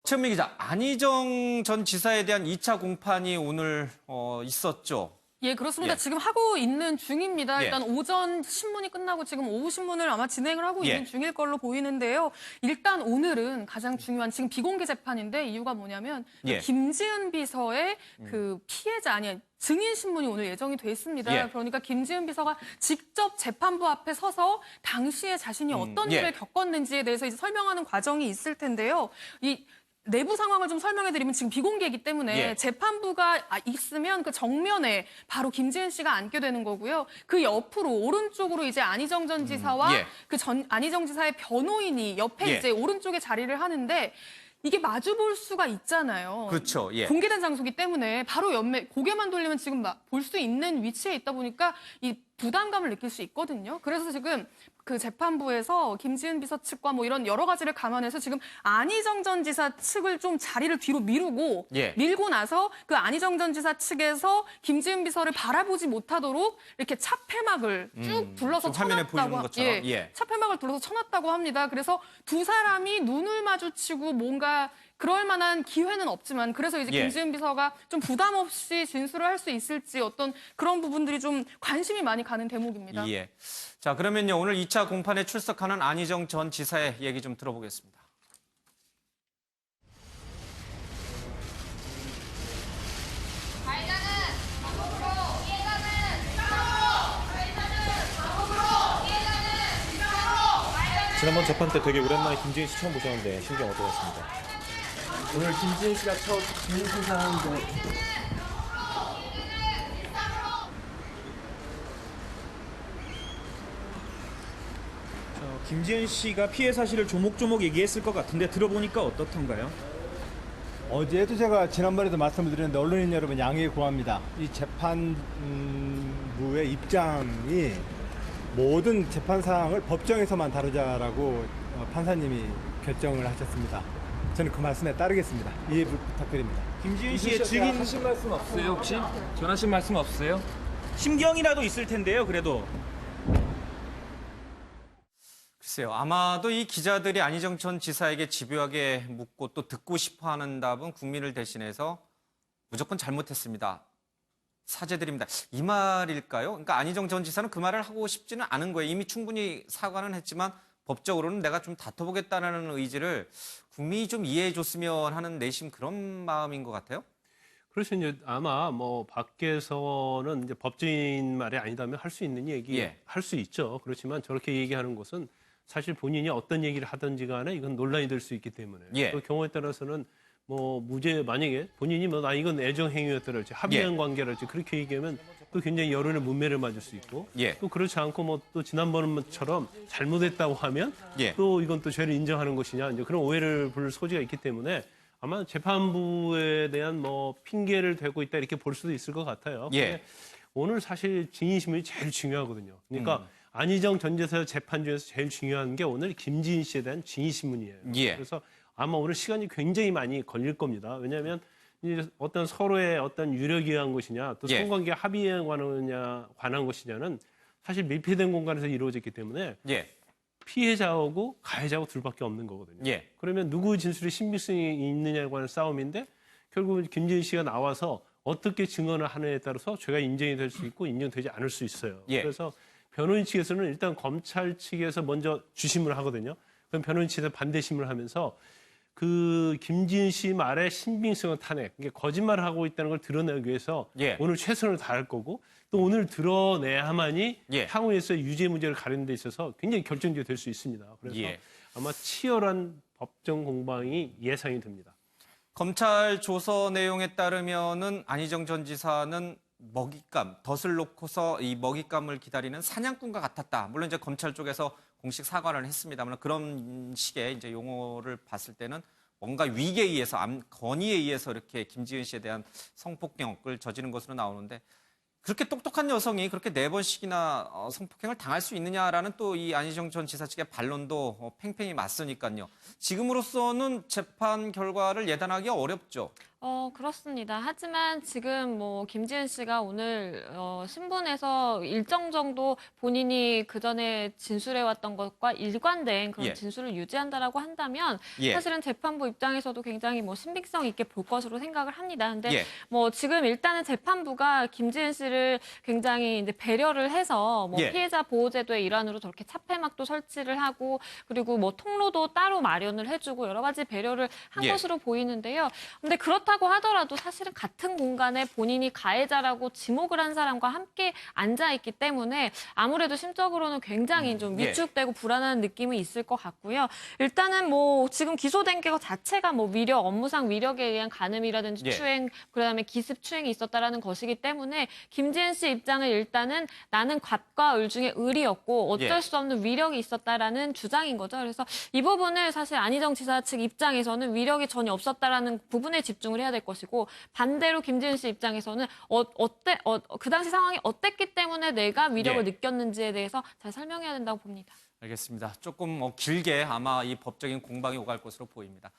최은미 기자, 안희정 전 지사에 대한 2차 공판이 오늘 있었죠. 예, 그렇습니다. 예. 지금 하고 있는 중입니다. 예. 일단 오전 신문이 끝나고 지금 오후 신문을 아마 진행을 하고 예. 있는 중일 걸로 보이는데요. 일단 오늘은 가장 중요한 지금 비공개 재판인데 이유가 뭐냐면 예. 김지은 비서의 그 피해자 아니 증인 신문이 오늘 예정이 돼 있습니다. 예. 그러니까 김지은 비서가 직접 재판부 앞에 서서 당시에 자신이 어떤 예. 일을 겪었는지에 대해서 이제 설명하는 과정이 있을 텐데요. 이 내부 상황을 좀 설명해드리면 지금 비공개이기 때문에 예. 재판부가 있으면 그 정면에 바로 김지은 씨가 앉게 되는 거고요. 그 옆으로 오른쪽으로 이제 안희정 전 지사와 예. 안희정 지사의 변호인이 옆에 예. 이제 오른쪽에 자리를 하는데 이게 마주 볼 수가 있잖아요. 그렇죠. 예. 공개된 장소기 때문에 바로 옆에 고개만 돌리면 지금 볼 수 있는 위치에 있다 보니까 이 부담감을 느낄 수 있거든요. 그래서 지금 그 재판부에서 김지은 비서 측과 뭐 이런 여러 가지를 감안해서 지금 안희정 전 지사 측을 좀 자리를 뒤로 미루고 예. 밀고 나서 그 안희정 전 지사 측에서 김지은 비서를 바라보지 못하도록 이렇게 차폐막을 쭉 둘러서 지금 화면에 보이는 쳐놨다고 것처럼. 예. 차폐막을 둘러서 쳐놨다고 합니다. 그래서 두 사람이 눈을 마주치고 뭔가 그럴 만한 기회는 없지만 그래서 이제 예. 김지은 비서가 좀 부담 없이 진술을 할 수 있을지 어떤 그런 부분들이 좀 관심이 많이 가는 대목입니다. 예. 자, 그러면요. 오늘 2차 공판에 출석하는 안희정 전 지사의 얘기 좀 들어보겠습니다. 지난번 재판 때 되게 오랜만에 김지은 씨 처음 보셨는데 심경 어떠셨습니까? 오늘 김지은 씨가 첫 증인 신사하는데 김지은 씨가 피해 사실을 조목조목 얘기했을 것 같은데 들어보니까 어떻던가요? 어제도 제가 지난번에도 말씀을 드렸는데 언론인 여러분 양해 구합니다. 이 재판부의 입장이 모든 재판 사항을 법정에서만 다루자라고 판사님이 결정을 하셨습니다. 저는 그 말씀에 따르겠습니다. 이해 부탁드립니다. 김지은 씨의 증인 하신 말씀 없으세요 혹시? 전하신 말씀 없으세요? 심경이라도 있을 텐데요. 그래도 글쎄요. 아마도 이 기자들이 안희정 전 지사에게 집요하게 묻고 또 듣고 싶어하는 답은 국민을 대신해서 무조건 잘못했습니다. 사죄드립니다. 이 말일까요? 그러니까 안희정 전 지사는 그 말을 하고 싶지는 않은 거예요. 이미 충분히 사과는 했지만 법적으로는 내가 좀 다퉈보겠다는 의지를 국민이 좀 이해해 줬으면 하는 내심 그런 마음인 것 같아요. 그래서 이제 아마 뭐 밖에서는 이제 법조인 말이 아니다면 할 수 있는 얘기 예. 할 수 있죠. 그렇지만 저렇게 얘기하는 것은 사실 본인이 어떤 얘기를 하든지 간에 이건 논란이 될 수 있기 때문에 예. 그 경우에 따라서는 뭐 무죄 만약에 본인이 뭐 나 이건 애정 행위였더랄지 합의한 관계랄지 그렇게 얘기하면 또 굉장히 여론의 문매를 맞을 수 있고 예. 또 그렇지 않고 뭐 또 지난번처럼 잘못했다고 하면 예. 또 이건 또 죄를 인정하는 것이냐 이제 그런 오해를 부를 소지가 있기 때문에 아마 재판부에 대한 뭐 핑계를 대고 있다 이렇게 볼 수도 있을 것 같아요. 예. 근데 오늘 사실 증인신문이 제일 중요하거든요. 그러니까 안희정 전 지사 재판 중에서 제일 중요한 게 오늘 김지은 씨에 대한 증인신문이에요. 예. 그래서 아마 오늘 시간이 굉장히 많이 걸릴 겁니다. 왜냐하면 이제 어떤 서로의 어떤 유력에 의한 것이냐 또 예. 성관계 합의에 관한 것이냐는 사실 밀폐된 공간에서 이루어졌기 때문에 예. 피해자하고 가해자하고 둘밖에 없는 거거든요. 예. 그러면 누구 진술이 신빙성이 있느냐에 관한 싸움인데 결국은 김지은 씨가 나와서 어떻게 증언을 하느냐에 따라서 죄가 인정이 될 수 있고 인정되지 않을 수 있어요. 예. 그래서 변호인 측에서는 일단 검찰 측에서 먼저 주심을 하거든요. 그럼 변호인 측에서 반대심을 하면서 그 김지은 씨 말의 신빙성을 탄핵, 그러니까 거짓말을 하고 있다는 걸 드러내기 위해서 예. 오늘 최선을 다할 거고 또 오늘 드러내야만이 예. 향후에서 유죄 무죄를 가리는 데 있어서 굉장히 결정적이 될 수 있습니다. 그래서 예. 아마 치열한 법정 공방이 예상이 됩니다. 검찰 조서 내용에 따르면은 안희정 전 지사는 먹잇감, 덫을 놓고서 이 먹잇감을 기다리는 사냥꾼과 같았다. 물론 이제 검찰 쪽에서 공식 사과를 했습니다만 그런 식의 이제 용어를 봤을 때는 뭔가 위기에 의해서, 건의에 의해서 이렇게 김지은 씨에 대한 성폭력을 저지른 것으로 나오는데 그렇게 똑똑한 여성이 그렇게 4번씩이나 성폭행을 당할 수 있느냐라는 또 이 안희정 전 지사 측의 반론도 팽팽히 맞서니까요. 지금으로서는 재판 결과를 예단하기 어렵죠. 그렇습니다. 하지만 지금 뭐 김지은 씨가 오늘 신분에서 일정 정도 본인이 그전에 진술해왔던 것과 일관된 그런 예. 진술을 유지한다라고 한다면 예. 사실은 재판부 입장에서도 굉장히 뭐 신빙성 있게 볼 것으로 생각을 합니다. 근데 예. 뭐 지금 일단은 재판부가 김지은 씨를 굉장히 이제 배려를 해서 뭐 예. 피해자 보호제도의 일환으로 저렇게 차폐막도 설치를 하고 그리고 뭐 통로도 따로 마련을 해주고 여러 가지 배려를 한 예. 것으로 보이는데요. 근데 그렇다고 하더라도 사실은 같은 공간에 본인이 가해자라고 지목을 한 사람과 함께 앉아 있기 때문에 아무래도 심적으로는 굉장히 좀 예. 위축되고 불안한 느낌이 있을 것 같고요. 일단은 뭐 지금 기소된 게 자체가 뭐 위력, 업무상 위력에 의한 간음이라든지 예. 추행, 그다음에 기습 추행이 있었다라는 것이기 때문에 김지은 씨 입장은 일단은 나는 갑과 을 중에 을이었고 어쩔 예. 수 없는 위력이 있었다라는 주장인 거죠. 그래서 이 부분을 사실 안희정 지사 측 입장에서는 위력이 전혀 없었다라는 부분에 집중을 해야 될 것이고 반대로 김지은 씨 입장에서는 그 당시 상황이 어땠기 때문에 내가 위력을 예. 느꼈는지에 대해서 잘 설명해야 된다고 봅니다. 알겠습니다. 조금 길게 아마 이 법적인 공방이 오갈 것으로 보입니다.